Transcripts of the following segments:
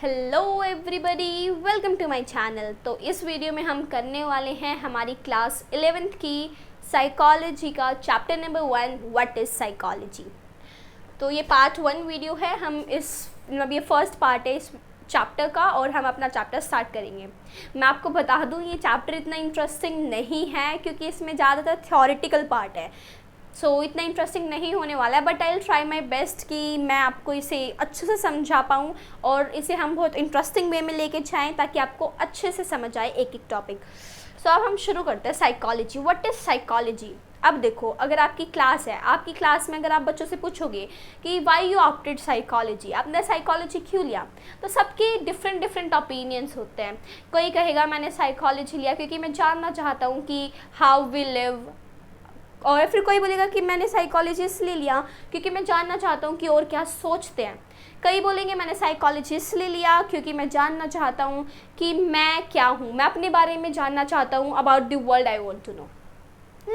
Hello everybody, welcome to my channel. तो इस video में हम करने वाले हैं हमारी क्लास 11th की साइकोलॉजी का chapter number 1 what is psychology. तो ये पार्ट 1 वीडियो है। हम ये फर्स्ट पार्ट है इस चैप्टर का और हम अपना चैप्टर स्टार्ट करेंगे। मैं आपको बता दूं ये चैप्टर इतना इंटरेस्टिंग नहीं है क्योंकि इसमें ज़्यादातर थ्योरेटिकल पार्ट है। इतना इंटरेस्टिंग नहीं होने वाला है, but I will try my best कि मैं आपको इसे अच्छे से समझा पाऊँ और इसे हम बहुत इंटरेस्टिंग वे में लेके जाएँ ताकि आपको अच्छे से समझ आए एक एक टॉपिक। अब हम शुरू करते हैं साइकोलॉजी। What is psychology? अब देखो, अगर आपकी क्लास है, आपकी क्लास में अगर आप बच्चों से पूछोगे कि वाई यू ऑप्टेड साइकोलॉजी, आपने साइकोलॉजी क्यों लिया, तो सबके डिफरेंट ओपिनियंस होते हैं। कोई कहेगा मैंने साइकोलॉजी लिया क्योंकि मैं जानना चाहता हूँ कि हाउ वी लिव, और फिर कोई बोलेगा कि मैंने साइकोलॉजी इसलिए लिया क्योंकि मैं जानना चाहता हूँ कि और क्या सोचते हैं। कई बोलेंगे मैंने साइकोलॉजी इसलिए लिया क्योंकि मैं जानना चाहता हूँ कि मैं क्या हूँ, मैं अपने बारे में जानना चाहता हूँ, about the world I want to know.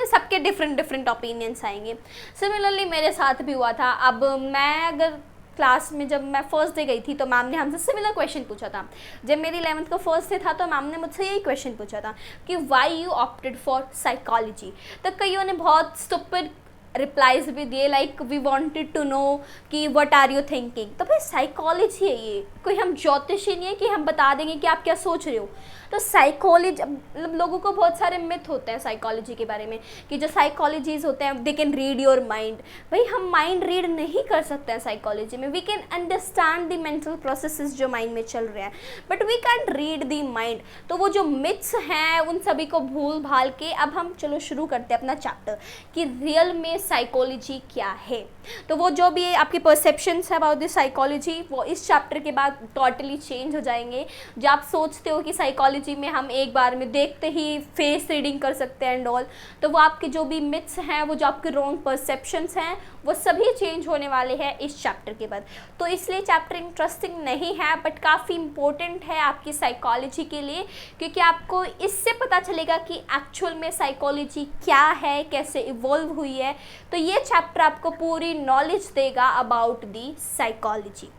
सबके डिफरेंट ओपिनियंस आएंगे। सिमिलरली मेरे साथ भी हुआ था। अब मैं अगर क्लास में जब मैं फर्स्ट डे गई थी तो मैम ने हमसे सिमिलर क्वेश्चन पूछा था। जब मेरी 11th का फर्स्ट डे था तो मैम ने मुझसे यही क्वेश्चन पूछा था कि why you opted for psychology. तो कईयों ने बहुत स्टूपिड रिप्लाइज भी दिए, like we wanted to know कि व्हाट आर यू थिंकिंग। तो भाई साइकोलॉजी है, ये कोई हम ज्योतिषी नहीं है कि हम बता देंगे कि आप क्या सोच रहे हो। तो साइकोलॉजी, मतलब लोगों को बहुत सारे मिथ होते हैं साइकोलॉजी के बारे में कि जो साइकोलॉजीज होते हैं they can read your mind. भाई हम माइंड रीड नहीं कर सकते हैं साइकोलॉजी में। We can understand the mental processes जो माइंड में चल रहे हैं, but we can't read the mind. तो वो जो मिथ्स हैं उन सभी को भूल भाल के अब हम चलो शुरू करते हैं अपना चैप्टर कि रियल में साइकोलॉजी क्या है। तो वो जो भी आपके परसेप्शंस है अबाउट द साइकोलॉजी वो इस चैप्टर के बाद टोटली चेंज हो जाएंगे। जो आप सोचते हो कि साइकोलॉजी में हम एक बार में देखते ही फेस रीडिंग कर सकते हैं एंड ऑल, तो वो आपके जो भी मिथ्स हैं, वो जो आपके रॉन्ग परसेप्शंस हैं, वो सभी चेंज होने वाले हैं इस चैप्टर के बाद। तो इसलिए चैप्टर इंटरेस्टिंग नहीं है बट काफ़ी इंपॉर्टेंट है आपकी साइकोलॉजी के लिए, क्योंकि आपको इससे पता चलेगा कि एक्चुअल में साइकोलॉजी क्या है, कैसे इवॉल्व हुई है। तो ये चैप्टर आपको पूरी नॉलेज देगा अबाउट दी साइकोलॉजी।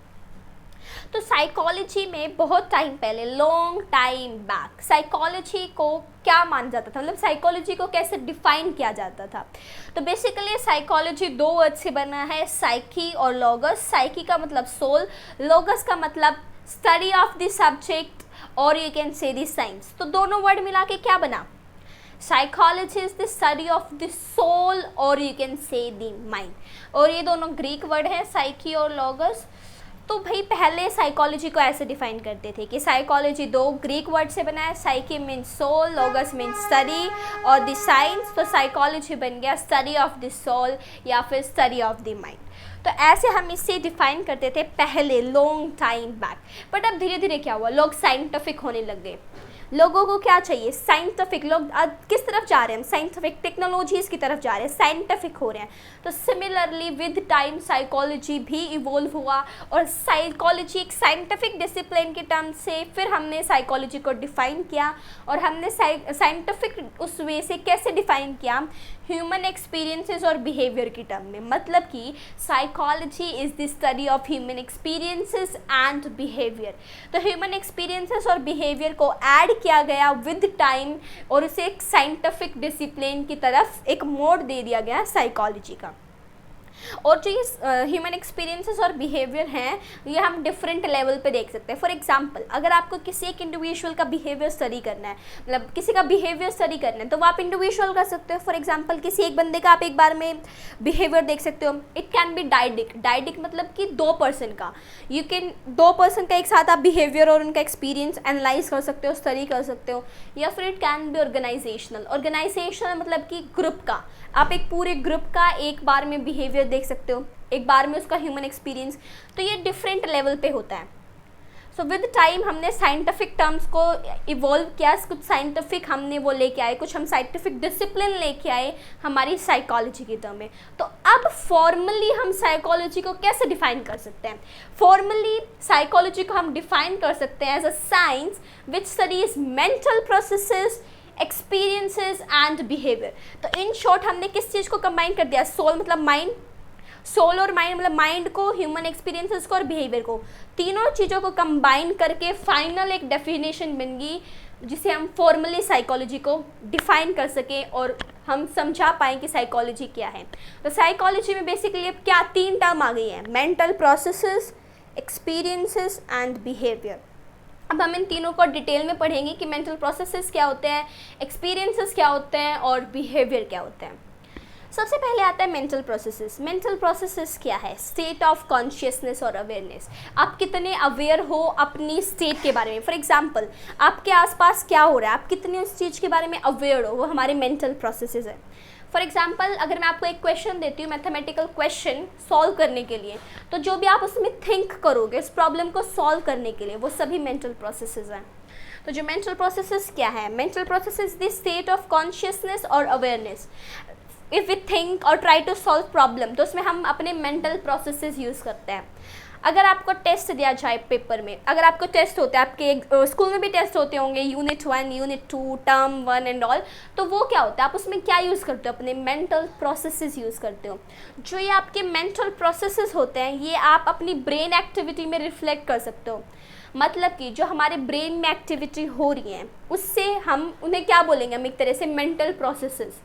तो साइकोलॉजी में बहुत टाइम पहले, लॉन्ग टाइम बैक, साइकोलॉजी को क्या माना जाता था, मतलब साइकोलॉजी को कैसे डिफाइन किया जाता था। तो बेसिकली साइकोलॉजी दो वर्ड से बना है, साइकी और लोगस। साइकी का मतलब सोल, लोगस का मतलब स्टडी ऑफ द सब्जेक्ट और you can say the science. तो दोनों वर्ड मिला के क्या बना? Psychology is the study of the soul और you can say the mind. और ये दोनों ग्रीक वर्ड हैं, साइकी और लोगस। तो भाई पहले साइकोलॉजी को ऐसे डिफाइन करते थे कि साइकोलॉजी दो ग्रीक वर्ड से बना है, psyche means soul, लोगस means study और द साइंस। तो साइकोलॉजी बन गया स्टडी ऑफ द सोल या फिर स्टडी ऑफ द माइंड। तो ऐसे हम इसे डिफाइन करते थे पहले, लॉन्ग टाइम बैक। बट अब धीरे धीरे क्या हुआ, लोग साइंटिफिक होने लग गए। लोगों को क्या चाहिए? साइंटिफिक। लोग आज किस तरफ जा रहे हैं? हम साइंटिफिक टेक्नोलॉजीज़ की तरफ जा रहे हैं, साइंटिफिक हो रहे हैं। तो सिमिलरली विद टाइम साइकोलॉजी भी इवॉल्व हुआ और साइकोलॉजी एक साइंटिफिक डिसिप्लिन के टर्म से फिर हमने साइकोलॉजी को डिफ़ाइन किया। और हमने साइंटिफिक उस वे से कैसे डिफ़ाइन किया? ह्यूमन एक्सपीरियंसेस और बिहेवियर की टर्म में। मतलब कि psychology is the study of human experiences and behaviour. तो ह्यूमन एक्सपीरियंसेस और बिहेवियर को ऐड किया गया विद टाइम और उसे एक साइंटिफिक डिसिप्लिन की तरफ एक मोड़ दे दिया गया साइकोलॉजी का। और जो ये ह्यूमन एक्सपीरियंसेस और बिहेवियर हैं ये हम डिफरेंट लेवल पे देख सकते हैं। फॉर एग्जांपल, अगर आपको किसी एक इंडिविजुअल का बिहेवियर स्टडी करना है, मतलब किसी का बिहेवियर स्टडी करना है, तो वो आप इंडिविजुअल कर सकते हो। फॉर एग्जांपल, किसी एक बंदे का आप एक बार में बिहेवियर देख सकते हो। It can B dyadic. Dyadic मतलब कि दो पर्सन का, यू कैन दो पर्सन का एक साथ आप बिहेवियर और उनका एक्सपीरियंस एनालाइज कर सकते हो, स्टडी कर सकते हो। या फिर it can be organizational. Organizational मतलब कि ग्रुप का, आप एक पूरे ग्रुप का एक बार में बिहेवियर देख सकते हो, एक बार में उसका ह्यूमन एक्सपीरियंस। तो ये डिफरेंट लेवल पे होता है। सो विद टाइम हमने साइंटिफिक टर्म्स को इवॉल्व किया, कुछ साइंटिफिक हमने वो लेके आए, कुछ हम साइंटिफिक डिसिप्लिन लेके आए हमारी साइकोलॉजी की टर्म में। तो अब फॉर्मली हम साइकोलॉजी को कैसे डिफाइन कर सकते हैं? फॉर्मली साइकोलॉजी को हम डिफाइन कर सकते हैं as a science which studies mental processes, experiences and behaviour. तो इन शॉर्ट हमने किस चीज़ को कंबाइन कर दिया? सोल मतलब माइंड, सोल और माइंड मतलब माइंड को, ह्यूमन एक्सपीरियंसेस को और बिहेवियर को, तीनों चीज़ों को कंबाइन करके फाइनल एक डेफिनेशन बन गई जिसे हम फॉर्मली साइकोलॉजी को डिफाइन कर सकें और हम समझा पाएँ कि साइकोलॉजी क्या है। तो साइकोलॉजी में बेसिकली अब क्या 3 टर्म आ गई है, mental processes, experiences and behaviour. अब हम इन तीनों को डिटेल में पढ़ेंगे कि मेंटल प्रोसेसेस क्या होते हैं, एक्सपीरियंसेस क्या होते हैं और बिहेवियर क्या होते हैं। सबसे पहले आता है मेंटल प्रोसेसेस। मेंटल प्रोसेसेस क्या है, स्टेट ऑफ कॉन्शियसनेस और अवेयरनेस। आप कितने अवेयर हो अपनी स्टेट के बारे में। फॉर एग्जांपल, आपके आसपास क्या हो रहा है, आप कितने उस चीज़ के बारे में अवेयर हो, वो हमारे मेंटल प्रोसेसेस है। फॉर एग्जाम्पल, अगर मैं आपको एक क्वेश्चन देती हूँ, मैथमेटिकल क्वेश्चन सॉल्व करने के लिए, तो जो भी आप उसमें थिंक करोगे इस प्रॉब्लम को सॉल्व करने के लिए, वो सभी मेंटल प्रोसेसेस हैं। तो जो मेंटल प्रोसेसेस क्या है, mental processes the state of consciousness और अवेयरनेस। इफ़ वी थिंक और ट्राई टू सॉल्व प्रॉब्लम, तो उसमें हम अपने मेंटल प्रोसेसेस यूज़ करते हैं। अगर आपको टेस्ट दिया जाए पेपर में, अगर आपको टेस्ट होते हैं, आपके स्कूल में भी टेस्ट होते होंगे, unit 1, unit 2, term 1 and all, तो वो क्या होता है, आप उसमें क्या यूज़ करते हो, अपने मेंटल प्रोसेसेस यूज़ करते हो। जो ये आपके मेंटल प्रोसेसेस होते हैं, ये आप अपनी ब्रेन एक्टिविटी में रिफ्लेक्ट कर सकते हो। मतलब कि जो हमारे ब्रेन में एक्टिविटी हो रही है, उससे हम उन्हें क्या बोलेंगे, हम एक तरह से मेंटल प्रोसेसेस।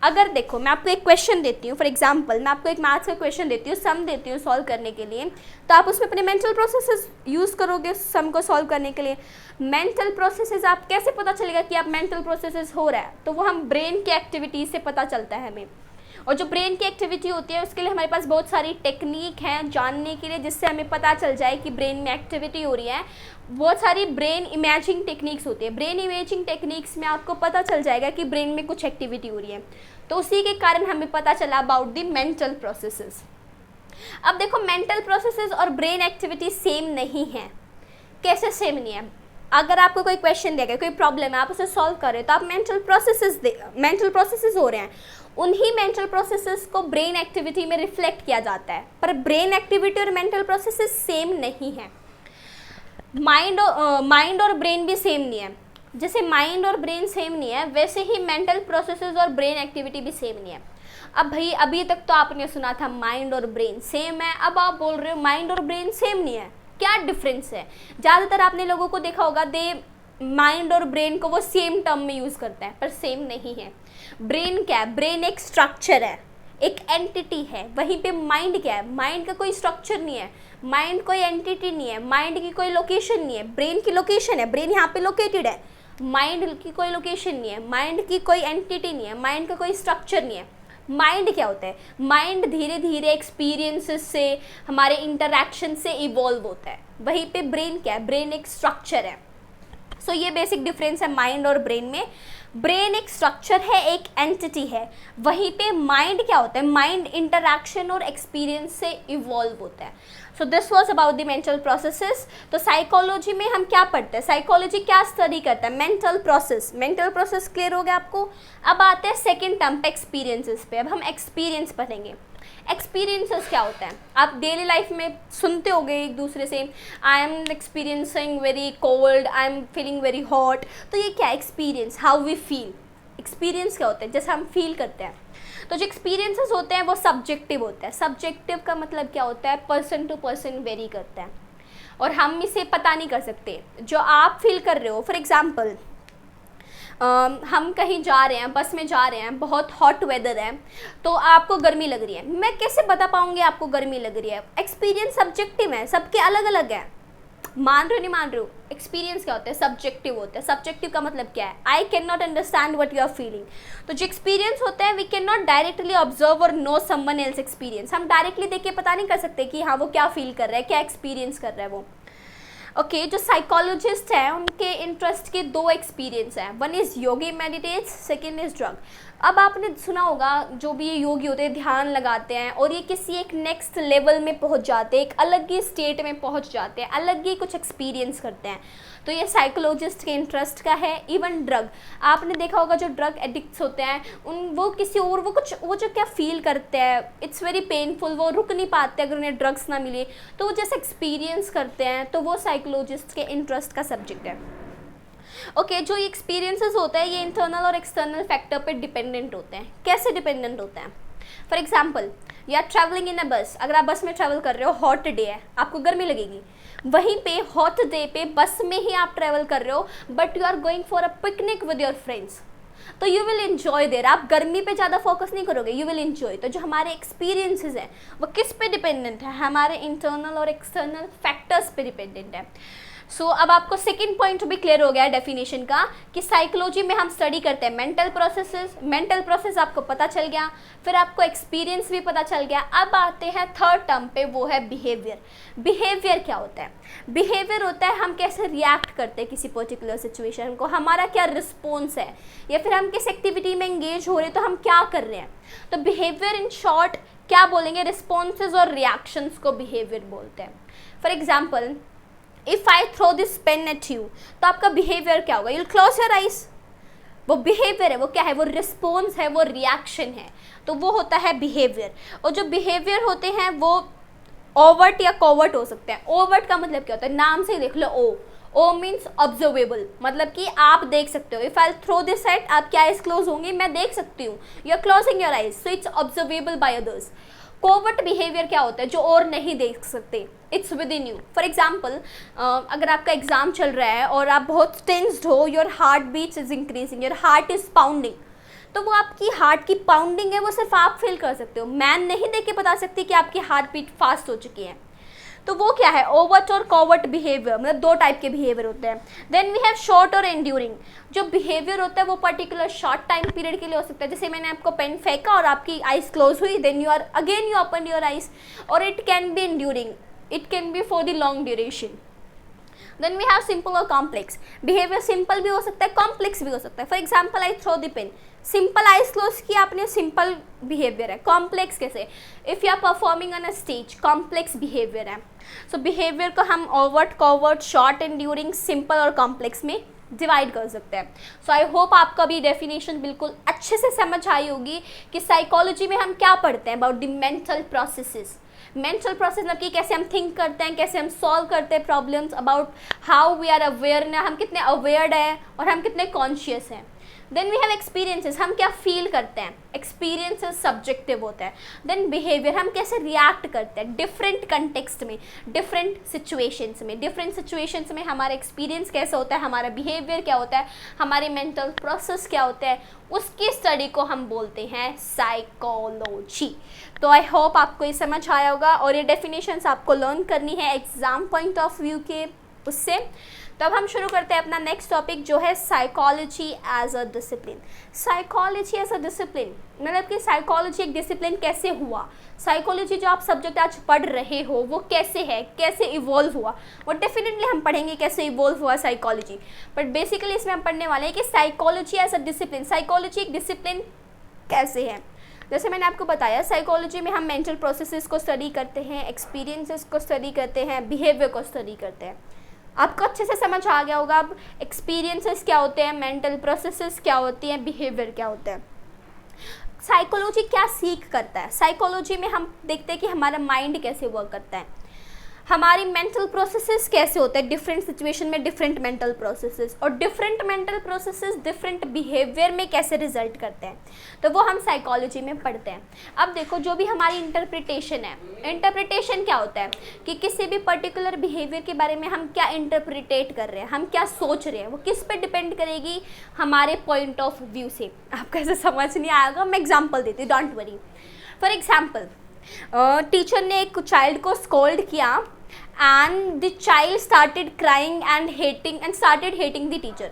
अगर देखो, मैं आपको एक क्वेश्चन देती हूँ, फॉर एग्जांपल मैं आपको एक मैथ्स का क्वेश्चन देती हूँ, सम देती हूँ सॉल्व करने के लिए, तो आप उसमें अपने मेंटल प्रोसेसेस यूज़ करोगे सम को सॉल्व करने के लिए। मेंटल प्रोसेसेस आप कैसे पता चलेगा कि आप मेंटल प्रोसेसेस हो रहा है, तो वो हम ब्रेन की एक्टिविटी से पता चलता है हमें। और जो ब्रेन की एक्टिविटी होती है, उसके लिए हमारे पास बहुत सारी टेक्निक हैं जानने के लिए, जिससे हमें पता चल जाए कि ब्रेन में एक्टिविटी हो रही है। बहुत सारी ब्रेन इमेजिंग टेक्निक्स होती है। ब्रेन इमेजिंग टेक्निक्स में आपको पता चल जाएगा कि ब्रेन में कुछ एक्टिविटी हो रही है, तो उसी के कारण हमें पता चला अबाउट द मेंटल प्रोसेसेस। अब देखो, मेंटल प्रोसेसेस और ब्रेन एक्टिविटी सेम नहीं है। कैसे सेम नहीं है? अगर आपको कोई क्वेश्चन दिया गया, कोई प्रॉब्लम है, आप उसे सॉल्व कर रहे हो, तो आप मेंटल प्रोसेसेस हो रहे हैं, उन्हीं मेंटल प्रोसेसेस को ब्रेन एक्टिविटी में रिफ्लेक्ट किया जाता है। पर ब्रेन एक्टिविटी और मेंटल प्रोसेसेस सेम नहीं है। माइंड और ब्रेन भी सेम नहीं है। जैसे माइंड और ब्रेन सेम नहीं है, वैसे ही मेंटल प्रोसेसेस और ब्रेन एक्टिविटी भी सेम नहीं है। अब भाई, अभी तक तो आपने सुना था माइंड और ब्रेन सेम है, अब आप बोल रहे हो माइंड और ब्रेन सेम नहीं है। क्या डिफरेंस है? ज़्यादातर आपने लोगों को देखा होगा, माइंड और ब्रेन को वो सेम टर्म में यूज़ करते हैं, पर सेम नहीं है। ब्रेन क्या है? ब्रेन एक स्ट्रक्चर है, एक एंटिटी है। वहीं पे माइंड क्या है? माइंड का कोई स्ट्रक्चर नहीं है, माइंड कोई एंटिटी नहीं है, माइंड की कोई लोकेशन नहीं है। ब्रेन की लोकेशन है, ब्रेन यहाँ पे लोकेटेड है। माइंड की कोई लोकेशन नहीं है, माइंड की कोई एंटिटी नहीं है, माइंड का कोई स्ट्रक्चर नहीं है। माइंड क्या होता है? माइंड धीरे धीरे एक्सपीरियंसेस से, हमारे इंटरैक्शन से इवॉल्व होता है। वहीं पे ब्रेन क्या है? ब्रेन एक स्ट्रक्चर है। सो ये बेसिक डिफरेंस है माइंड और ब्रेन में। ब्रेन एक स्ट्रक्चर है, एक एंटिटी है। वहीं पे माइंड क्या होता है? माइंड इंटरैक्शन और एक्सपीरियंस से इवॉल्व होता है। So this was about the mental processes. तो साइकोलॉजी में हम क्या पढ़ते हैं? साइकोलॉजी क्या स्टडी करता है? Mental process. Mental process clear हो गया आपको? अब आते हैं सेकेंड टर्म पे, एक्सपीरियंसेस पे। अब हम एक्सपीरियंस पढ़ेंगे। एक्सपीरियंसेस क्या होता है? आप डेली लाइफ में सुनते होंगे एक दूसरे से, I am experiencing very cold, I am feeling very hot. तो ये क्या है? Experience, how we feel. Experience क्या होता है? जैसे हम फील करते हैं। तो जो एक्सपीरियंसेस होते हैं वो सब्जेक्टिव होता है। सब्जेक्टिव का मतलब क्या होता है? पर्सन टू पर्सन वेरी करता है और हम इसे पता नहीं कर सकते। जो आप फील कर रहे हो, फॉर एग्जाम्पल हम कहीं जा रहे हैं, बस में जा रहे हैं, बहुत हॉट वेदर है, तो आपको गर्मी लग रही है। मैं कैसे बता पाऊंगी आपको गर्मी लग रही है? एक्सपीरियंस सब्जेक्टिव है, सबके अलग अलग है। मान रहे हो नहीं मान रहे हो? एक्सपीरियंस क्या होता है? सब्जेक्टिव होता है। सब्जेक्टिव का मतलब क्या है? I can not understand what you are feeling. तो जो एक्सपीरियंस होता है, we can not directly observe और नो समवन एल्स एक्सपीरियंस। हम डायरेक्टली देख के पता नहीं कर सकते कि हाँ वो क्या फील कर रहा है, क्या एक्सपीरियंस कर रहा है वो। ओके, जो साइकोलॉजिस्ट हैं उनके इंटरेस्ट के 2 एक्सपीरियंस हैं। One is Yogi meditates, second is drug. अब आपने सुना होगा, जो भी ये योगी होते हैं ध्यान लगाते हैं और ये किसी एक नेक्स्ट लेवल में पहुंच जाते हैं, एक अलग ही स्टेट में पहुंच जाते हैं, अलग ही कुछ एक्सपीरियंस करते हैं। तो ये साइकोलॉजिस्ट के इंटरेस्ट का है। इवन ड्रग, आपने देखा होगा जो ड्रग एडिक्ट्स होते हैं वो किसी और वो जो क्या फील करते हैं, इट्स वेरी पेनफुल, वो रुक नहीं पाते अगर उन्हें ड्रग्स ना मिले, तो वो जैसे एक्सपीरियंस करते हैं, तो वो साइकोलॉजिस्ट के इंटरेस्ट का सब्जेक्ट है। ओके, जो एक्सपीरियंसेस होते हैं ये इंटरनल और एक्सटर्नल फैक्टर पे डिपेंडेंट होते हैं। कैसे डिपेंडेंट होते हैं? For example you are travelling in a bus, अगर आप बस में ट्रैवल कर रहे हो, हॉट डे है, आपको गर्मी लगेगी, वहीं पे हॉट डे पे बस में ही आप ट्रैवल कर रहे हो, but you are going for a picnic with your friends, तो यू विल एंजॉय देयर, आप गर्मी पे ज़्यादा फोकस नहीं करोगे, यू विल एंजॉय। तो जो हमारे एक्सपीरियंसेस हैं वो किस पे डिपेंडेंट है, हमारे इंटरनल और एक्सटर्नल फैक्टर्स पे डिपेंडेंट है। सो अब आपको सेकंड पॉइंट भी क्लियर हो गया है डेफिनेशन का कि साइकोलॉजी में हम स्टडी करते हैं मेंटल प्रोसेसेस, मेंटल प्रोसेस आपको पता चल गया, फिर आपको एक्सपीरियंस भी पता चल गया। अब आते हैं थर्ड टर्म पे, वो है बिहेवियर। बिहेवियर क्या होता है? बिहेवियर होता है हम कैसे रिएक्ट करते हैं किसी पर्टिकुलर सिचुएशन को, हमारा क्या रिस्पॉन्स है, या फिर हम किस एक्टिविटी में एंगेज हो रहे हैं तो हम क्या कर रहे हैं। तो बिहेवियर इन शॉर्ट क्या बोलेंगे, रिस्पॉन्सेज और रिएक्शंस को बिहेवियर बोलते हैं। For example if I throw this pen at you, तो आपका बिहेवियर क्या होगा, यूल क्लोज योर आइज, वो बिहेवियर है, वो क्या है, वो रिस्पॉन्स है, वो रिएक्शन है, तो वो होता है बिहेवियर। और जो बिहेवियर होते हैं वो ओवर्ट या कोवर्ट हो सकते हैं। ओवर्ट का मतलब क्या होता है, नाम से ही देख लो, ओ मीन्स ऑब्जर्वेबल, मतलब कि आप देख सकते हो। If I throw this at, आपकी आइज क्लोज होंगी, मैं देख सकती हूँ, you are closing your eyes, so it's observable by others. Covert behaviour क्या होता है, जो और नहीं देख सकते, it's within you. For example अगर आपका एग्जाम चल रहा है और आप बहुत टेंस्ड हो, your heart beats is increasing, your heart is pounding, तो वो आपकी हार्ट की पाउंडिंग है, वो सिर्फ आप फील कर सकते हो, मैं नहीं देख के बता सकती कि आपकी हार्ट बीट फास्ट हो चुकी है। तो वो क्या है, ओवर्ट और कोवर्ट बिहेवियर, मतलब दो टाइप के बिहेवियर होते हैं। देन वी हैव शॉर्ट और एंड्यूरिंग। जो बिहेवियर होता है वो पर्टिकुलर शॉर्ट टाइम पीरियड के लिए हो सकता है, जैसे मैंने आपको पेन फेंका और आपकी आइज क्लोज हुई, then you open your eyes, और it can be enduring, it can be for the long duration. Then we have simple और कॉम्प्लेक्स। बिहेवियर सिंपल भी हो सकता है, कॉम्प्लेक्स भी हो सकता है। For example I throw the pen, simple eyes close किया आपने, सिंपल बिहेवियर है। कॉम्प्लेक्स कैसे, if you are performing on a stage, complex behaviour है। सो बिहेवियर को हम overt, covert, short, enduring, simple और कॉम्प्लेक्स में डिवाइड कर सकते हैं। सो आई होप आपका भी डेफिनेशन बिल्कुल अच्छे से समझ आई होगी कि साइकोलॉजी में हम क्या पढ़ते हैं about the mental processes. Mental process मतलब कि कैसे हम थिंक करते हैं, कैसे हम सॉल्व करते हैं problems, about how we are aware, ना हम कितने अवेयर्ड हैं और हम कितने कॉन्शियस हैं। देन वी हैव एक्सपीरियंसेस, हम क्या फील करते हैं, एक्सपीरियंसेस सब्जेक्टिव होता है। देन बिहेवियर, हम कैसे रिएक्ट करते हैं डिफरेंट कंटेक्स्ट में, डिफरेंट सिचुएशंस में। डिफरेंट सिचुएशंस में हमारा एक्सपीरियंस कैसा होता है, हमारा बिहेवियर क्या होता है, हमारे मेंटल प्रोसेस क्या होते हैं, उसकी स्टडी को हम बोलते हैं साइकोलॉजी। तो आई होप आपको ये समझ आया होगा, और ये डेफिनेशंस आपको लर्न करनी है एग्जाम पॉइंट ऑफ व्यू के उससे। तो अब हम शुरू करते हैं अपना नेक्स्ट टॉपिक, जो है psychology as a discipline. Psychology as a discipline मतलब कि साइकोलॉजी एक डिसिप्लिन कैसे हुआ, साइकोलॉजी जो आप सब्जेक्ट आज पढ़ रहे हो वो कैसे है, कैसे इवॉल्व हुआ, वो डेफिनेटली हम पढ़ेंगे कैसे इवॉल्व हुआ साइकोलॉजी। बट बेसिकली इसमें हम पढ़ने वाले हैं कि psychology as a discipline, psychology एक डिसिप्लिन कैसे है। जैसे मैंने आपको बताया, साइकोलॉजी में हम मेंटल प्रोसेसेस को स्टडी करते हैं, एक्सपीरियंसेस को स्टडी करते हैं, बिहेवियर को स्टडी करते हैं। आपको अच्छे से समझ आ गया होगा अब एक्सपीरियंसेस क्या होते हैं, मेंटल प्रोसेसेस क्या होती हैं, बिहेवियर क्या होता है। साइकोलॉजी क्या सीख करता है, साइकोलॉजी में हम देखते हैं कि हमारा माइंड कैसे वर्क करता है, हमारी मेंटल प्रोसेसेस कैसे होते हैं, डिफरेंट सिचुएशन में डिफरेंट मेंटल प्रोसेसेस, और different mental processes different behaviour में कैसे रिजल्ट करते हैं, तो वो हम साइकोलॉजी में पढ़ते हैं। अब देखो, जो भी हमारी इंटरप्रिटेशन है, इंटरप्रिटेशन क्या होता है कि किसी भी पर्टिकुलर बिहेवियर के बारे में हम क्या इंटरप्रिटेट कर रहे हैं, हम क्या सोच रहे हैं, वो किस पे डिपेंड करेगी, हमारे पॉइंट ऑफ व्यू से। आपको ऐसे समझ नहीं आएगा, मैं एग्जाम्पल देती हूँ, don't worry. For example, teacher ने एक चाइल्ड को स्कोल्ड किया and the child started crying and started hating the teacher.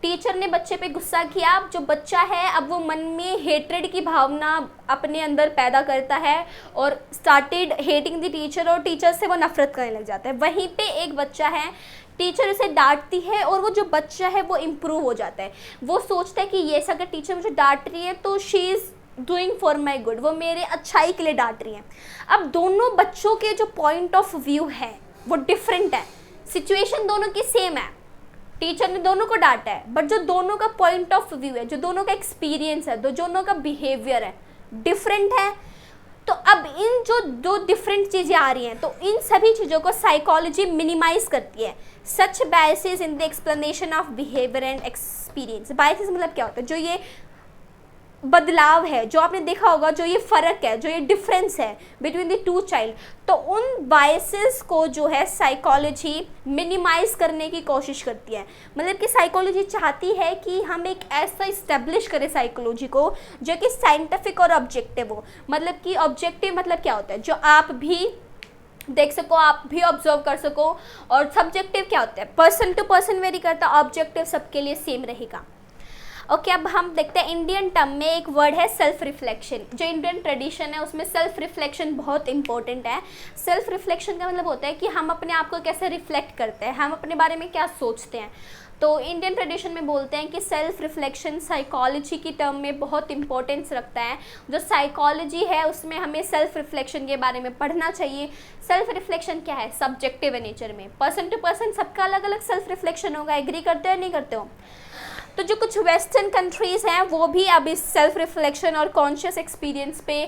Teacher ने बच्चे पे गुस्सा किया। अब जो बच्चा है, अब वो मन में हेट्रेड की भावना अपने अंदर पैदा करता है और स्टार्टेड हेटिंग द टीचर, और टीचर से वो नफरत करने लग जाता है। वहीं पे एक बच्चा है, टीचर उसे डांटती है और वो जो बच्चा है वो इम्प्रूव हो जाता है। वो सोचता है कि ये अगर टीचर मुझे डांट रही है तो she is doing for my good, वो मेरे अच्छाई के लिए डांट रही है। अब दोनों बच्चों के जो पॉइंट ऑफ व्यू है वो डिफरेंट है, सिचुएशन दोनों की सेम है, टीचर ने दोनों को डांटा है, बट जो दोनों का पॉइंट ऑफ व्यू है, जो दोनों का एक्सपीरियंस है, जो दोनों का बिहेवियर है, डिफरेंट है। तो अब इन जो दो डिफरेंट चीज़ें आ रही हैं, तो इन सभी चीज़ों को साइकोलॉजी मिनिमाइज करती है। Such biases in the explanation of behaviour and experience. Biases मतलब क्या होता है, जो ये बदलाव है, जो आपने देखा होगा, जो ये फ़र्क है, जो ये डिफरेंस है बिटवीन द टू चाइल्ड, तो उन बायसेस को जो है साइकोलॉजी मिनिमाइज करने की कोशिश करती है। मतलब कि साइकोलॉजी चाहती है कि हम एक ऐसा इस्टेब्लिश करें साइकोलॉजी को जो कि साइंटिफिक और ऑब्जेक्टिव हो। मतलब कि ऑब्जेक्टिव मतलब क्या होता है, जो आप भी देख सको, आप भी ऑब्जर्व कर सको, और सब्जेक्टिव क्या होता है, पर्सन टू पर्सन वेरी करता है, ऑब्जेक्टिव सबके लिए सेम रहेगा। ओके, अब हम देखते हैं इंडियन टर्म में एक वर्ड है सेल्फ रिफ्लेक्शन। जो इंडियन ट्रेडिशन है उसमें सेल्फ रिफ्लेक्शन बहुत इंपॉर्टेंट है। सेल्फ रिफ्लेक्शन का मतलब होता है कि हम अपने आप को कैसे रिफ्लेक्ट करते हैं, हम अपने बारे में क्या सोचते हैं। तो इंडियन ट्रेडिशन में बोलते हैं कि सेल्फ रिफ्लेक्शन साइकोलॉजी की टर्म में बहुत इंपॉर्टेंस रखता है। जो साइकोलॉजी है उसमें हमें सेल्फ रिफ्लेक्शन के बारे में पढ़ना चाहिए। सेल्फ रिफ्लेक्शन क्या है, सब्जेक्टिव है नेचर में, पर्सन टू पर्सन सबका अलग अलग सेल्फ रिफ्लेक्शन होगा। एग्री करते हो नहीं करते हो? तो जो कुछ वेस्टर्न कंट्रीज़ हैं वो भी अब इस सेल्फ रिफ्लेक्शन और कॉन्शियस एक्सपीरियंस पे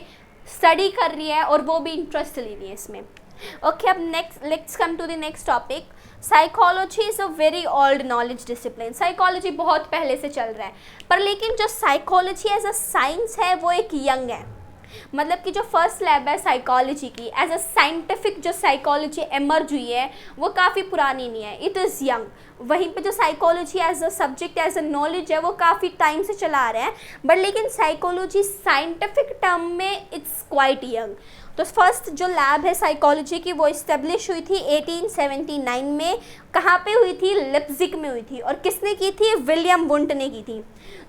स्टडी कर रही है और वो भी इंटरेस्ट ले रही है इसमें। ओके, अब next let's come to the next topic. Psychology is a very old knowledge discipline. Psychology बहुत पहले से चल रहा है, पर लेकिन जो साइकोलॉजी एज अ साइंस है वो एक यंग है। मतलब कि जो फर्स्ट लैब है साइकोलॉजी की एज अ साइंटिफिक, जो साइकोलॉजी एमर्ज हुई है वो काफ़ी पुरानी नहीं है, इट इज़ यंग। वहीं पे जो psychology as a subject as a knowledge है वो काफ़ी टाइम से चला आ रहा है, बट लेकिन साइकोलॉजी साइंटिफिक टर्म में इट्स क्वाइट यंग। तो फर्स्ट जो लैब है साइकोलॉजी की वो इस्टेब्लिश हुई थी 1879 में। कहाँ पे हुई थी? लिप्जिग में हुई थी। और किसने की थी? विलियम वुंट ने की थी।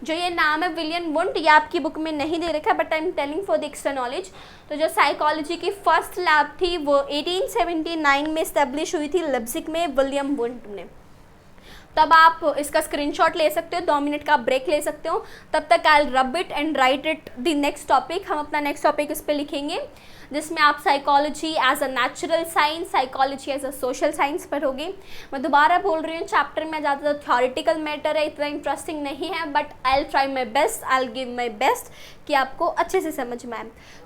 जो ये नाम है विलियम वुंट, ये आपकी बुक में नहीं दे रखा, but I am telling for the extra knowledge. तो जो साइकोलॉजी की फर्स्ट लैब थी वो 1879 में इस्टेब्लिश हुई थी लिप्जिग में, विलियम वुंट ने। तब आप इसका स्क्रीनशॉट ले सकते हो, 2 मिनट का ब्रेक ले सकते हो। तब तक I rub it and write it the next topic. हम अपना नेक्स्ट टॉपिक इस पे लिखेंगे जिसमें आप psychology as a natural science, psychology as a social science पढ़ोगे। मैं दोबारा बोल रही हूँ, चैप्टर में ज़्यादातर थ्योरेटिकल मैटर है, इतना इंटरेस्टिंग नहीं है, but I will try my best, I will give my best कि आपको अच्छे से समझ में आए।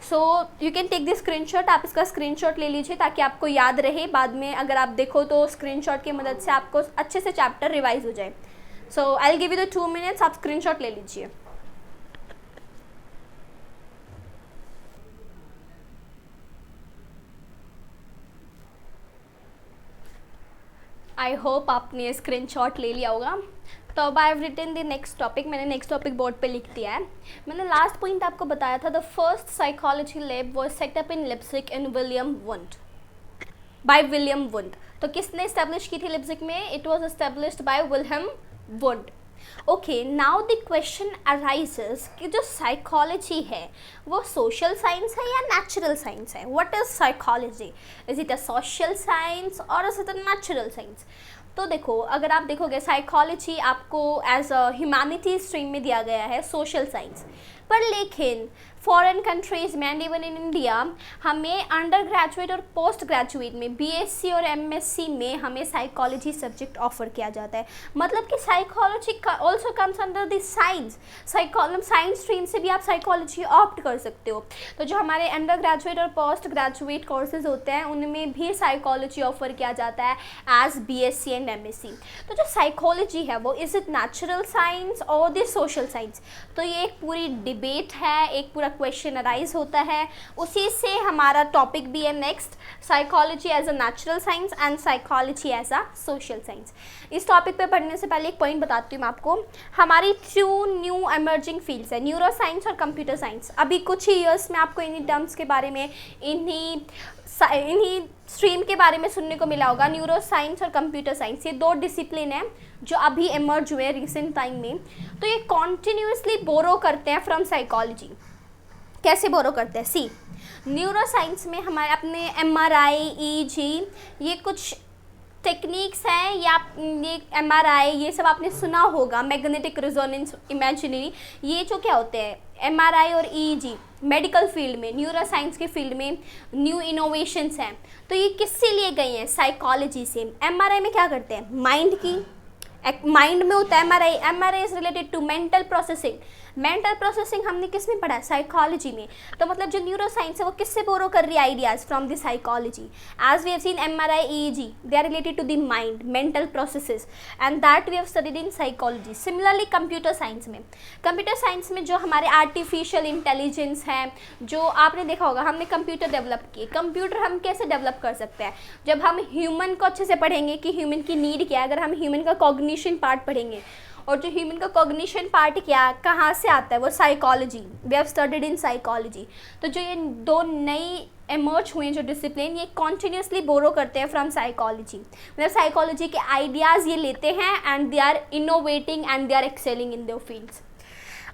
So you can take this screenshot. आप इसका स्क्रीनशॉट ले लीजिए ताकि आपको याद रहे। बाद में अगर आप देखो तो स्क्रीनशॉट की मदद से आपको अच्छे से चैप्टर रिवाइज हो जाए। So I will give you the 2 minutes, आप स्क्रीनशॉट ले लीजिए। आई होप आपने स्क्रीनशॉट ले लिया होगा। तो अब I have written the next topic. मैंने नेक्स्ट टॉपिक बोर्ड पे लिख दिया है। मैंने लास्ट पॉइंट आपको बताया था, the first psychology lab was set up in Leipzig in William Wundt, by William Wundt. तो किसने इस्टेब्लिश की थी लिप्जिग में? It was established by William Wundt. Okay, now the question arises कि जो साइकोलॉजी है वो सोशल साइंस है या नेचुरल साइंस है? What is psychology? Is it a social science और is it a natural science? तो देखो, अगर आप देखोगे साइकोलॉजी आपको एज अ ह्यूमैनिटी स्ट्रीम में दिया गया है, सोशल साइंस, पर लेकिन फॉरेन कंट्रीज़ में एंड इवन इन इंडिया हमें अंडर ग्रेजुएट और पोस्ट ग्रेजुएट में बीएससी और एमएससी में हमें साइकोलॉजी सब्जेक्ट ऑफर किया जाता है। मतलब कि psychology also comes under the science. Science stream से भी आप साइकोलॉजी ऑप्ट कर सकते हो। तो जो हमारे अंडर ग्रेजुएट और पोस्ट ग्रेजुएट कोर्सेज होते हैं उनमें भी साइकोलॉजी ऑफर किया जाता है एज बीएससी एंड एमएससी। तो जो साइकोलॉजी है वो इज़ इट नेचुरल साइंस और द सोशल साइंस? तो ये एक पूरी डिबेट है, एक पूरा क्वेश्चन अराइज होता है। उसी से हमारा टॉपिक भी है next, psychology as a natural science and psychology as a social science. इस टॉपिक पे पढ़ने से पहले एक पॉइंट बताती हूँ मैं आपको। हमारी 2 न्यू एमर्जिंग फील्ड्स है, न्यूरो साइंस और कंप्यूटर साइंस। अभी कुछ ही ईयर्स में आपको इन्हीं टर्म्स के बारे में, इन्हीं स्ट्रीम के बारे में सुनने को मिला होगा। न्यूरो साइंस और कंप्यूटर साइंस, ये 2 डिसिप्लिन हैं जो अभी एमर्ज हुए हैं रिसेंट टाइम में। तो ये कॉन्टिन्यूसली बोरो करते हैं फ्रॉम साइकोलॉजी। कैसे बोरो करते हैं? सी, न्यूरो साइंस में हमारे अपने MRI, EEG, ये कुछ टेक्निक्स हैं, या ये MRI ये सब आपने सुना होगा, मैग्नेटिक रेजोनेंस इमेजिनरी, ये जो क्या होते हैं MRI और EEG मेडिकल फील्ड में, न्यूरो साइंस के फील्ड में न्यू इनोवेशंस हैं। तो ये किससे लिए गए हैं? साइकोलॉजी से। MRI में क्या करते हैं? माइंड में होता है MRI। MRI is related to mental processing. Mental processing हमने किस में पढ़ा? साइकोलॉजी में। तो मतलब जो न्यूरो साइंस है वो किससे बोरो कर रही है ideas? From the psychology. As we have seen MRI, EEG, they are related to the mind, mental processes, and that we have studied in psychology. Similarly computer science में जो हमारे आर्टिफिशियल इंटेलिजेंस है, जो आपने देखा होगा हमने कंप्यूटर डेवलप किए। कंप्यूटर हम कैसे डेवलप कर सकते हैं? जब हम ह्यूमन को अच्छे से पढ़ेंगे कि ह्यूमन की नीड क्या है, अगर हम ह्यूमन का कॉग्निशन पार्ट पढ़ेंगे, और जो ह्यूमन का कॉग्निशन पार्ट क्या कहाँ से आता है, वो psychology, we have studied in psychology. तो जो ये दो नई एमर्ज हुए हैं जो डिसिप्लिन, ये कॉन्टिन्यूसली बोरो करते हैं फ्रॉम साइकोलॉजी। मतलब साइकोलॉजी के आइडियाज़ ये लेते हैं and they are innovating and they are excelling in their fields.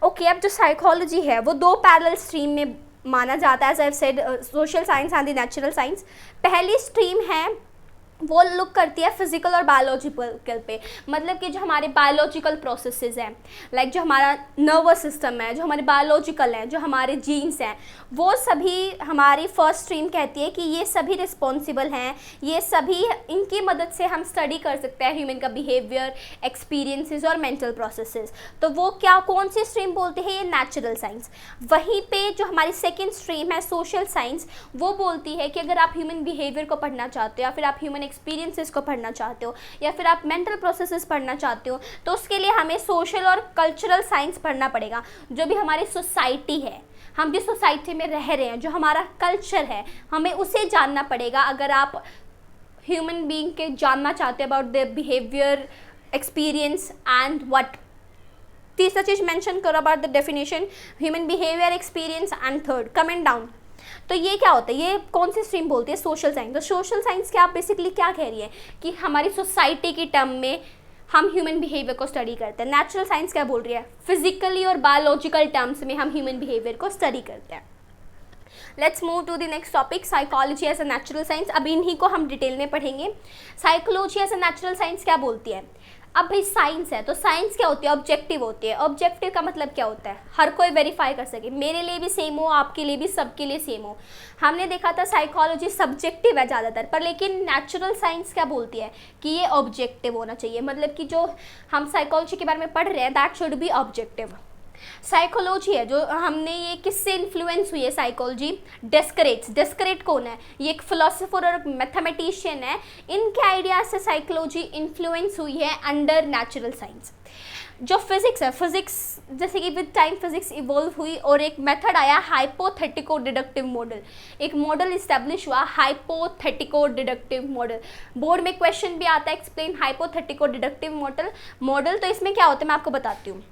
Okay, अब जो साइकोलॉजी है वो दो पैरेलल स्ट्रीम में माना जाता है, as I have said, social science and the natural science. पहली स्ट्रीम है वो लुक करती है फिजिकल और बायोलॉजिकल पे, मतलब कि जो हमारे बायोलॉजिकल प्रोसेसेस हैं, लाइक जो हमारा नर्वस सिस्टम है, जो हमारे बायोलॉजिकल हैं, जो हमारे जीन्स हैं, वो सभी हमारी फर्स्ट स्ट्रीम कहती है कि ये सभी रिस्पॉन्सिबल हैं, ये सभी इनकी मदद से हम स्टडी कर सकते हैं ह्यूमन का बिहेवियर, एक्सपीरियंसेस और मेंटल प्रोसेसेस। तो वो क्या, कौन सी स्ट्रीम बोलते हैं? ये नेचुरल साइंस। वहीं पे जो हमारी सेकेंड स्ट्रीम है सोशल साइंस, वो बोलती है कि अगर आप ह्यूमन बिहेवियर को पढ़ना चाहते हो, या फिर आप ह्यूमन एक्सपीरियंसेस को पढ़ना चाहते हो, या फिर आप मेंटल प्रोसेसेस पढ़ना चाहते हो, तो उसके लिए हमें सोशल और कल्चरल साइंस पढ़ना पड़ेगा। जो भी हमारी सोसाइटी है, हम जिस सोसाइटी में रह रहे हैं, जो हमारा कल्चर है, हमें उसे जानना पड़ेगा अगर आप ह्यूमन बीइंग के जानना चाहते हैं about their behaviour, experience and what. तीसरा चीज़ मेंशन करो about the definition, human behaviour, experience and third comment down. तो ये क्या होता है? ये कौन सी स्ट्रीम बोलती है? Social science. तो सोशल साइंस क्या बेसिकली क्या कह रही है कि हमारी सोसाइटी की टर्म में हम ह्यूमन बिहेवियर को स्टडी करते हैं। नेचुरल साइंस क्या बोल रही है? फिजिकली और बायोलॉजिकल टर्म्स में हम ह्यूमन बिहेवियर को स्टडी करते हैं। Let's move to the next topic, psychology as a natural science. अब इन्हीं को हम डिटेल में पढ़ेंगे। Psychology as a natural science क्या बोलती है? अब भाई साइंस है, तो साइंस क्या होती है? ऑब्जेक्टिव होती है। ऑब्जेक्टिव का मतलब क्या होता है? हर कोई वेरीफाई कर सके, मेरे लिए भी सेम हो, आपके लिए भी, सबके लिए सेम हो। हमने देखा था साइकोलॉजी सब्जेक्टिव है ज़्यादातर, पर लेकिन नेचुरल साइंस क्या बोलती है कि ये ऑब्जेक्टिव होना चाहिए, मतलब कि जो हम साइकोलॉजी के बारे में पढ़ रहे हैं that should be objective. Psychology है जो हमने, ये किससे इन्फ्लुएंस हुई है साइकोलॉजी? डेस्करेट कौन है? ये एक फिलोसोफर और मैथमेटिशियन है। इनके आइडियाज से साइकोलॉजी इन्फ्लुएंस हुई है अंडर नेचुरल साइंस। जो फिजिक्स है, फिजिक्स जैसे कि विद टाइम फिजिक्स इवॉल्व हुई और एक मेथड आया हाइपोथेटिको डिडक्टिव मॉडल। एक मॉडल इस्टेब्लिश हुआ हाइपोथेटिको डिडक्टिव मॉडल। बोर्ड में क्वेश्चन भी आता है, एक्सप्लेन हाइपोथेटिको डिडक्टिव मॉडल। तो इसमें क्या होता है मैं आपको बताती हूँ।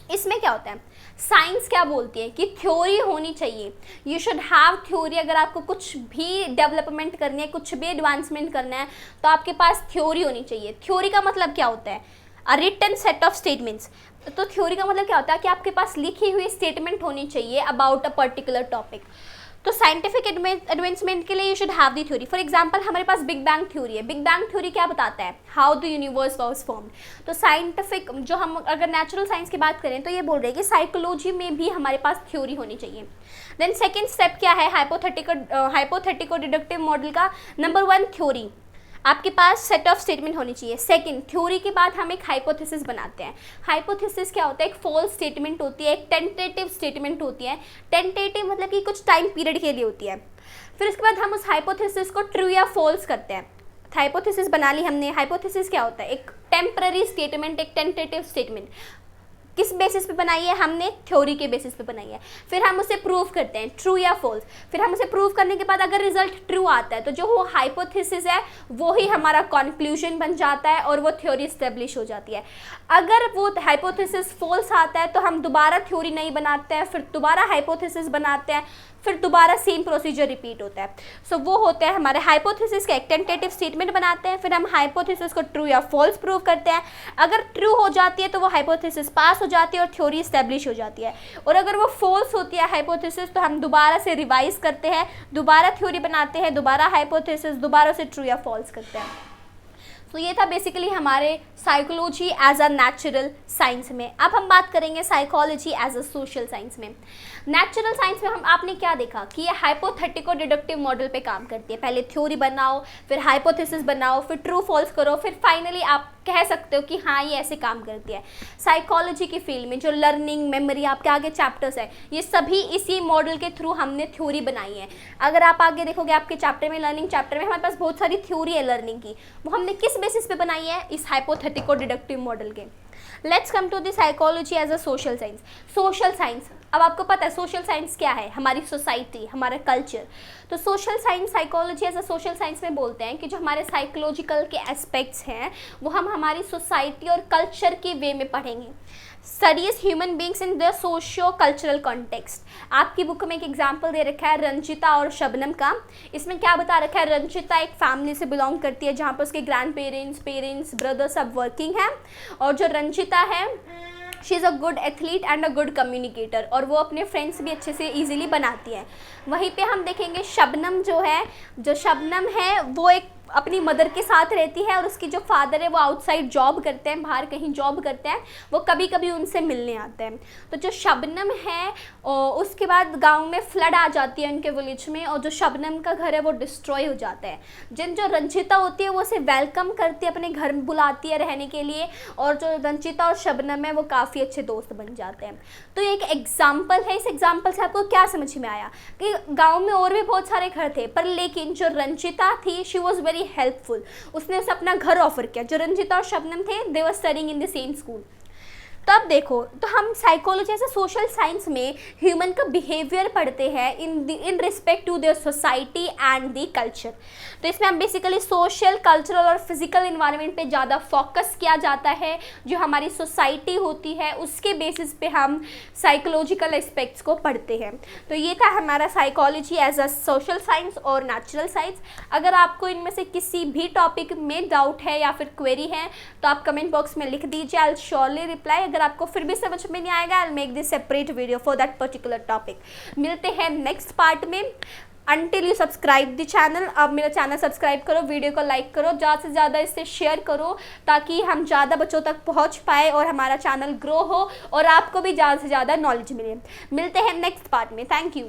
इसमें क्या होता है? साइंस क्या बोलती है कि थ्योरी होनी चाहिए, यू शुड हैव थ्योरी। अगर आपको कुछ भी डेवलपमेंट करनी है, कुछ भी एडवांसमेंट करना है, तो आपके पास थ्योरी होनी चाहिए। थ्योरी का मतलब क्या होता है? A written set of statements. तो थ्योरी का मतलब क्या होता है कि आपके पास लिखी हुई स्टेटमेंट होनी चाहिए अबाउट अ पर्टिकुलर टॉपिक। तो साइंटिफिक एडवांसमेंट के लिए you should have the theory. For example हमारे पास बिग बैंग थ्योरी है। बिग बैंग थ्योरी क्या बताता है? How the universe was formed. तो साइंटिफिक, जो हम अगर नेचुरल साइंस की बात करें तो ये बोल रहे हैं कि साइकोलॉजी में भी हमारे पास थ्योरी होनी चाहिए। देन सेकेंड स्टेप क्या है हाइपोथेटिको डिडक्टिव मॉडल का? नंबर 1 थ्योरी, आपके पास सेट ऑफ स्टेटमेंट होनी चाहिए। सेकंड, थ्योरी के बाद हम एक हाइपोथेसिस बनाते हैं। हाइपोथेसिस क्या होता है? एक फॉल्स स्टेटमेंट होती है, एक टेंटेटिव स्टेटमेंट होती है। टेंटेटिव मतलब कि कुछ टाइम पीरियड के लिए होती है। फिर उसके बाद हम उस हाइपोथेसिस को ट्रू या फॉल्स करते हैं। हाइपोथेसिस बना ली हमने। हाइपोथेसिस क्या होता है? एक टेम्पररी स्टेटमेंट, एक टेंटेटिव स्टेटमेंट। किस बेसिस पे बनाई है हमने? थ्योरी के बेसिस पे बनाई है। फिर हम उसे प्रूव करते हैं, ट्रू या फॉल्स। फिर हम उसे प्रूव करने के बाद अगर रिजल्ट ट्रू आता है तो जो वो हाइपोथेसिस है वो ही हमारा कंक्लूजन बन जाता है और वो थ्योरी इस्टेब्लिश हो जाती है। अगर वो हाइपोथेसिस फॉल्स आता है तो हम दोबारा थ्योरी नहीं बनाते हैं, फिर दोबारा हाइपोथेसिस बनाते हैं, फिर दोबारा सेम प्रोसीजर रिपीट होता है। सो वो होते हैं हमारे हाइपोथेसिस का एक टेंटेटिव स्टेटमेंट बनाते हैं, फिर हम हाइपोथेसिस को ट्रू या फॉल्स प्रूव करते हैं। अगर ट्रू हो जाती है तो वो हाइपोथेसिस पास हो जाती है और थ्योरी इस्टेब्लिश हो जाती है। और अगर वो फॉल्स होती है हाइपोथेसिस तो हम दोबारा से रिवाइज करते हैं, दोबारा थ्योरी बनाते हैं, दोबारा हाइपोथेसिस, दोबारा से ट्रू या फॉल्स करते हैं। तो ये था बेसिकली हमारे psychology as a natural science में। अब हम बात करेंगे psychology as a social science में। नेचुरल साइंस में आपने क्या देखा कि ये हाइपोथेटिको डिडक्टिव मॉडल पे काम करती है। पहले थ्योरी बनाओ, फिर हाइपोथेसिस बनाओ, फिर ट्रू फॉल्स करो, फिर फाइनली आप कह सकते हो कि हाँ ये ऐसे काम करती है। साइकोलॉजी की फील्ड में जो लर्निंग, मेमोरी, आपके आगे चैप्टर्स है, ये सभी इसी मॉडल के थ्रू हमने थ्योरी बनाई है। अगर आप आगे देखोगे आपके चैप्टर में, लर्निंग चैप्टर में, हमारे पास बहुत सारी थ्योरी है लर्निंग की, वो हमने किस बेसिस पे बनाई है? इस हाइपोथेटिको डिडक्टिव मॉडल के। Let's come to the psychology as a social science. Social science, अब आपको पता है सोशल साइंस क्या है? हमारी सोसाइटी, हमारा कल्चर। तो social science, psychology as a social science में बोलते हैं कि जो हमारे साइकोलॉजिकल के एस्पेक्ट्स हैं वो हम हमारी सोसाइटी और कल्चर के वे में पढ़ेंगे। Studies human beings in the socio cultural context. आपकी बुक में एक एग्जाम्पल दे रखा है रंजिता और शबनम का। इसमें क्या बता रखा है? रंजिता एक फैमिली से बिलोंग करती है जहाँ पर उसके ग्रैंड पेरेंट्स, ब्रदर्स सब वर्किंग हैं, और जो रंजिता है she is a good athlete and a good communicator, और वो अपने फ्रेंड्स भी अच्छे से ईजिली बनाती है। वहीं पे हम देखेंगे शबनम जो शबनम है वो एक अपनी मदर के साथ रहती है, और उसकी जो फादर है वो आउटसाइड जॉब करते हैं, बाहर कहीं जॉब करते हैं, वो कभी कभी उनसे मिलने आते हैं। तो जो शबनम है उसके बाद गांव में फ्लड आ जाती है उनके विलेज में, और जो शबनम का घर है वो डिस्ट्रॉय हो जाता है। जो रंजिता होती है वो उसे वेलकम करती है, अपने घर बुलाती है रहने के लिए, और जो रंजिता और शबनम है वो काफ़ी अच्छे दोस्त बन जाते हैं। तो ये एक एग्जाम्पल है। इस एग्जाम्पल से आपको क्या समझ में आया कि गाँव में और भी बहुत सारे घर थे, पर लेकिन जो रंजिता थी शी वॉज वेरी हेल्पफुल, उसने उसे अपना घर ऑफर किया। जो रंजिता और शबनम थे they were studying in the same school. तो अब देखो, तो हम साइकोलॉजी ऐसे सोशल साइंस में ह्यूमन का बिहेवियर पढ़ते हैं in respect to their society and the culture. तो इसमें हम बेसिकली सोशल, कल्चरल और फिजिकल इन्वायरमेंट पे ज़्यादा फोकस किया जाता है। जो हमारी सोसाइटी होती है उसके बेसिस पे हम साइकोलॉजिकल एस्पेक्ट्स को पढ़ते हैं। तो ये था हमारा psychology as a social science और नेचुरल साइंस। अगर आपको इनमें से किसी भी टॉपिक में डाउट है या फिर क्वेरी है तो आप कमेंट बॉक्स में लिख दीजिए, आई विल श्योरली रिप्लाई। अगर आपको फिर भी समझ में नहीं आएगा, I will make this separate video for that particular topic. मिलते हैं नेक्स्ट पार्ट में। Until you subscribe the channel, अब मेरा चैनल सब्सक्राइब करो, वीडियो को लाइक करो, ज़्यादा से ज़्यादा इसे शेयर करो ताकि हम ज़्यादा बच्चों तक पहुंच पाए और हमारा चैनल ग्रो हो और आपको भी ज़्यादा से ज़्यादा नॉलेज मिले। मिलते हैं नेक्स्ट पार्ट में। Thank you.